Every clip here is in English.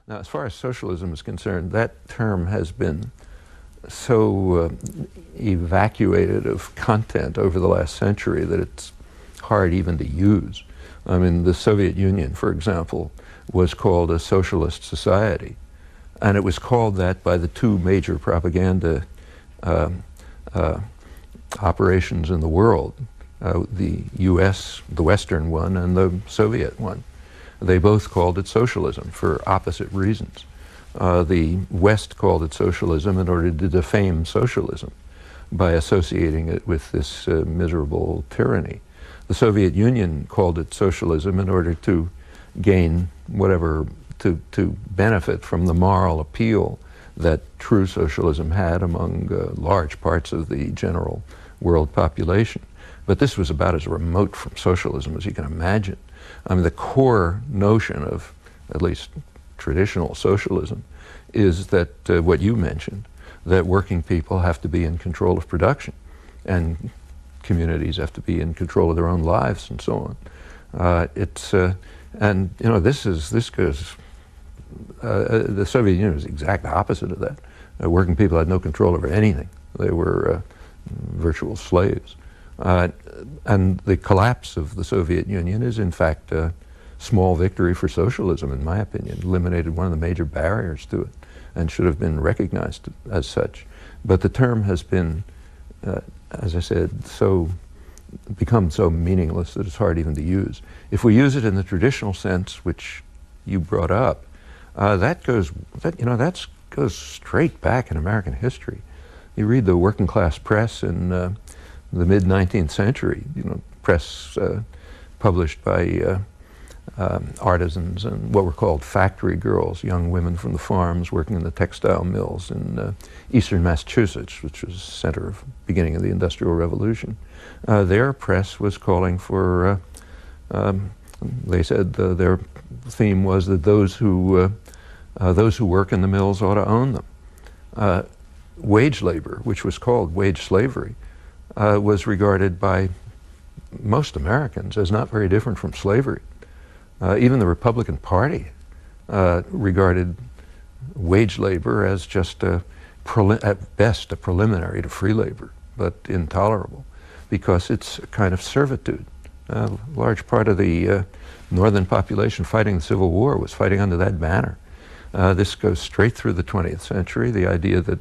Now, as far as socialism is concerned, that term has been so evacuated of content over the last century that it's hard even to use. I mean, the Soviet Union, for example, was called a socialist society, and it was called that by the two major propaganda operations in the world, the US, the Western one, and the Soviet one. They both called it socialism for opposite reasons. The West called it socialism in order to defame socialism by associating it with this miserable tyranny. The Soviet Union called it socialism in order to gain whatever, to benefit from the moral appeal that true socialism had among large parts of the general world population. But this was about as remote from socialism as you can imagine. I mean, the core notion of at least traditional socialism is that what you mentioned, that working people have to be in control of production and communities have to be in control of their own lives and so on. And you know, this goes, the Soviet Union was the exact opposite of that. Working people had no control over anything. They were virtual slaves. And the collapse of the Soviet Union is in fact a small victory for socialism, in my opinion. It eliminated one of the major barriers to it and should have been recognized as such. But the term has been, as I said, become so meaningless that it's hard even to use. If we use it in the traditional sense, which you brought up, that goes straight back in American history. You read the working class press in the mid-19th century, you know, press published by artisans and what were called factory girls, young women from the farms working in the textile mills in eastern Massachusetts, which was the center of beginning of the Industrial Revolution. Their press was calling for, they said their theme was that those who work in the mills ought to own them. Wage labor, which was called wage slavery, was regarded by most Americans as not very different from slavery. Even the Republican Party regarded wage labor as just at best a preliminary to free labor, but intolerable because it's a kind of servitude. A large part of the northern population fighting the Civil War was fighting under that banner. This goes straight through the 20th century, the idea that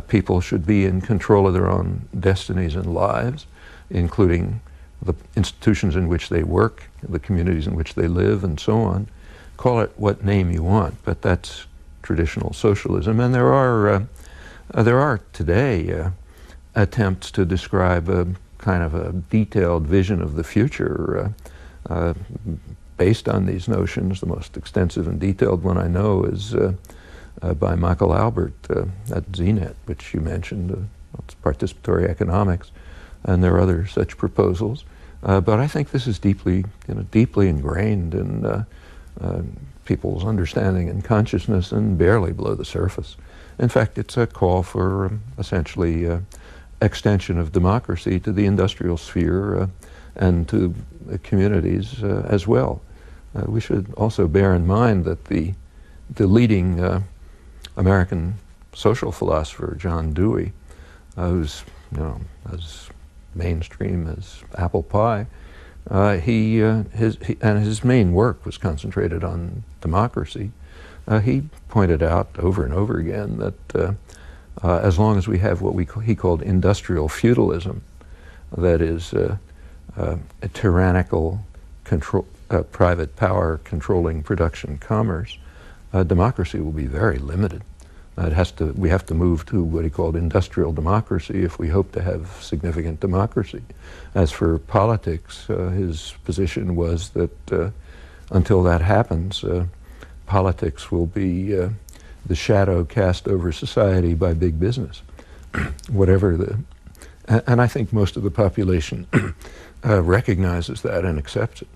people should be in control of their own destinies and lives, including the institutions in which they work, the communities in which they live, and so on. Call it what name you want, but that's traditional socialism. And there are today attempts to describe a kind of a detailed vision of the future based on these notions. The most extensive and detailed one I know is by Michael Albert at ZNet, which you mentioned. It's participatory economics, and there are other such proposals. But I think this is deeply ingrained in people's understanding and consciousness, and barely below the surface. In fact, it's a call for essentially extension of democracy to the industrial sphere and to communities as well. We should also bear in mind that the leading American social philosopher, John Dewey, who's as mainstream as apple pie, his main work was concentrated on democracy. He pointed out over and over again that as long as we have what he called industrial feudalism, that is a tyrannical control, private power controlling production commerce, democracy will be very limited. We have to move to what he called industrial democracy if we hope to have significant democracy. As for politics, his position was that until that happens, politics will be the shadow cast over society by big business. And I think most of the population recognizes that and accepts it.